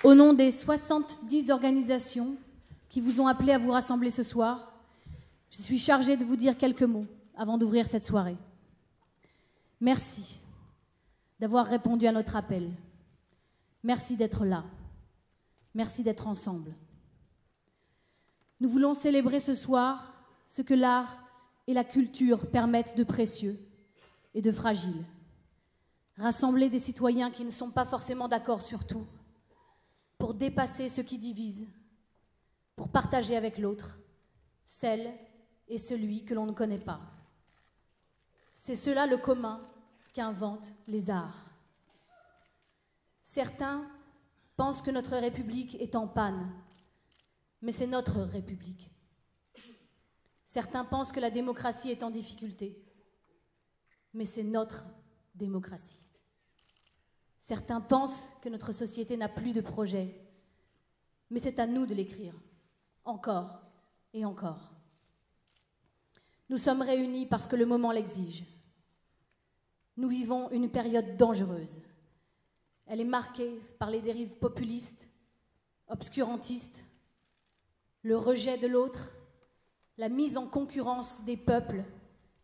Au nom des 70 organisations qui vous ont appelé à vous rassembler ce soir, je suis chargée de vous dire quelques mots avant d'ouvrir cette soirée. Merci d'avoir répondu à notre appel. Merci d'être là. Merci d'être ensemble. Nous voulons célébrer ce soir ce que l'art et la culture permettent de précieux et de fragile. Rassembler des citoyens qui ne sont pas forcément d'accord sur tout, pour dépasser ce qui divise, pour partager avec l'autre, celle et celui que l'on ne connaît pas. C'est cela le commun qu'inventent les arts. Certains pensent que notre République est en panne, mais c'est notre République. Certains pensent que la démocratie est en difficulté, mais c'est notre démocratie. Certains pensent que notre société n'a plus de projet, mais c'est à nous de l'écrire, encore et encore. Nous sommes réunis parce que le moment l'exige. Nous vivons une période dangereuse. Elle est marquée par les dérives populistes, obscurantistes, le rejet de l'autre, la mise en concurrence des peuples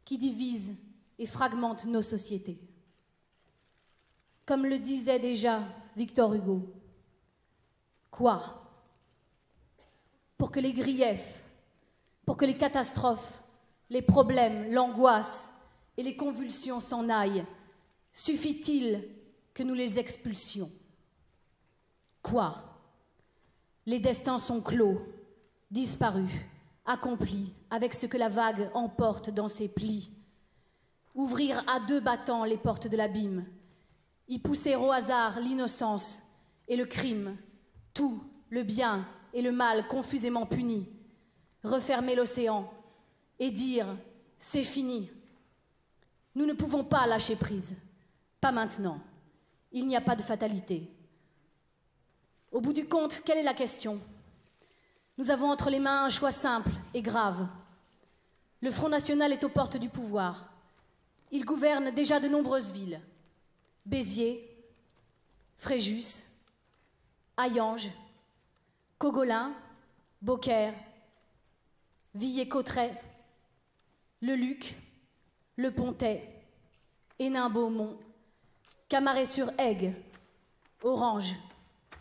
qui divisent et fragmentent nos sociétés. Comme le disait déjà Victor Hugo, quoi? Pour que les griefs, pour que les catastrophes, les problèmes, l'angoisse et les convulsions s'en aillent, suffit-il que nous les expulsions? Quoi? Les destins sont clos, disparus, accomplis, avec ce que la vague emporte dans ses plis. Ouvrir à deux battants les portes de l'abîme, y pousser au hasard l'innocence et le crime, tout, le bien et le mal confusément punis, refermer l'océan et dire « c'est fini ». Nous ne pouvons pas lâcher prise, pas maintenant. Il n'y a pas de fatalité. Au bout du compte, quelle est la question? Nous avons entre les mains un choix simple et grave. Le Front National est aux portes du pouvoir. Il gouverne déjà de nombreuses villes. Béziers, Fréjus, Hayange, Cogolin, Beaucaire, Villers-Cotterêts, Le Luc, Le Pontet, Hénin-Beaumont, Camaret-sur-Aigue, Orange,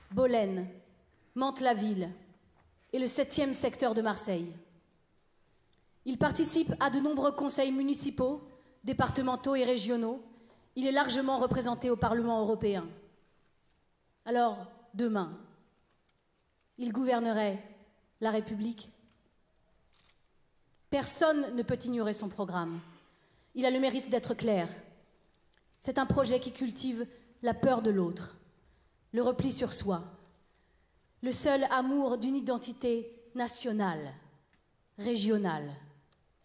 Bolène, Mantes-la-Ville et le 7e secteur de Marseille. Il participe à de nombreux conseils municipaux, départementaux et régionaux. Il est largement représenté au Parlement européen. Alors, demain, il gouvernerait la République? Personne ne peut ignorer son programme. Il a le mérite d'être clair. C'est un projet qui cultive la peur de l'autre, le repli sur soi, le seul amour d'une identité nationale, régionale,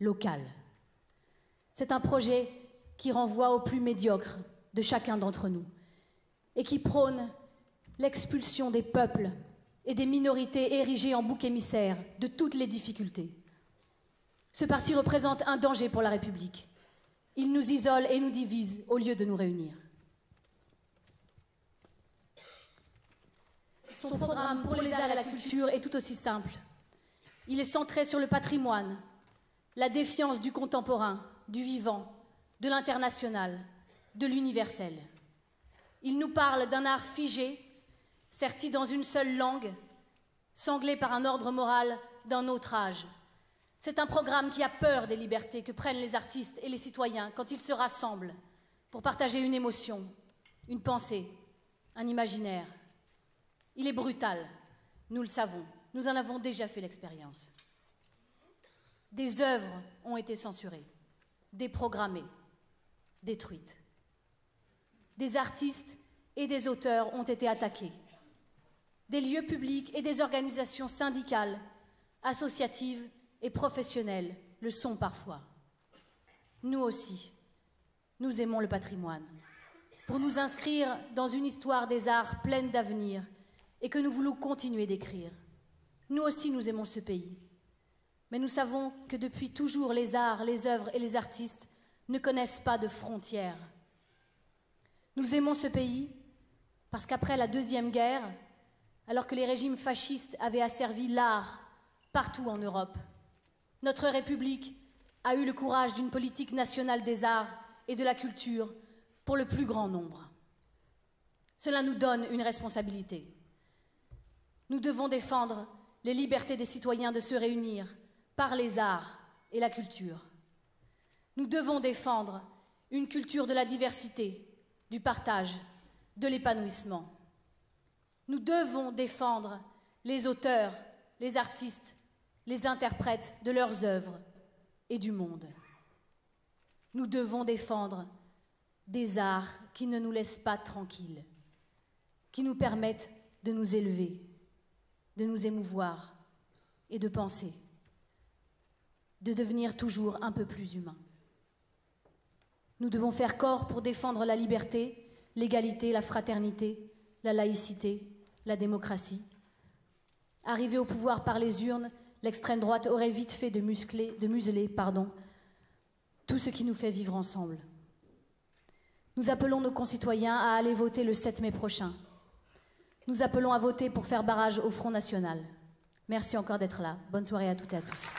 locale. C'est un projet qui renvoie au plus médiocre de chacun d'entre nous et qui prône l'expulsion des peuples et des minorités érigées en bouc émissaire de toutes les difficultés. Ce parti représente un danger pour la République. Il nous isole et nous divise au lieu de nous réunir. Son programme pour les arts et la culture est tout aussi simple. Il est centré sur le patrimoine, la défiance du contemporain, du vivant, de l'international, de l'universel. Il nous parle d'un art figé, serti dans une seule langue, sanglé par un ordre moral d'un autre âge. C'est un programme qui a peur des libertés que prennent les artistes et les citoyens quand ils se rassemblent pour partager une émotion, une pensée, un imaginaire. Il est brutal, nous le savons, nous en avons déjà fait l'expérience. Des œuvres ont été censurées, déprogrammées, détruites. Des artistes et des auteurs ont été attaqués. Des lieux publics et des organisations syndicales, associatives et professionnelles le sont parfois. Nous aussi, nous aimons le patrimoine, pour nous inscrire dans une histoire des arts pleine d'avenir et que nous voulons continuer d'écrire. Nous aussi, nous aimons ce pays. Mais nous savons que depuis toujours, les arts, les œuvres et les artistes ne connaissent pas de frontières. Nous aimons ce pays parce qu'après la Deuxième Guerre, alors que les régimes fascistes avaient asservi l'art partout en Europe, notre République a eu le courage d'une politique nationale des arts et de la culture pour le plus grand nombre. Cela nous donne une responsabilité. Nous devons défendre les libertés des citoyens de se réunir par les arts et la culture. Nous devons défendre une culture de la diversité, du partage, de l'épanouissement. Nous devons défendre les auteurs, les artistes, les interprètes de leurs œuvres et du monde. Nous devons défendre des arts qui ne nous laissent pas tranquilles, qui nous permettent de nous élever, de nous émouvoir et de penser, de devenir toujours un peu plus humains. Nous devons faire corps pour défendre la liberté, l'égalité, la fraternité, la laïcité, la démocratie. Arrivé au pouvoir par les urnes, l'extrême droite aurait vite fait de museler tout ce qui nous fait vivre ensemble. Nous appelons nos concitoyens à aller voter le 7 mai prochain. Nous appelons à voter pour faire barrage au Front National. Merci encore d'être là. Bonne soirée à toutes et à tous.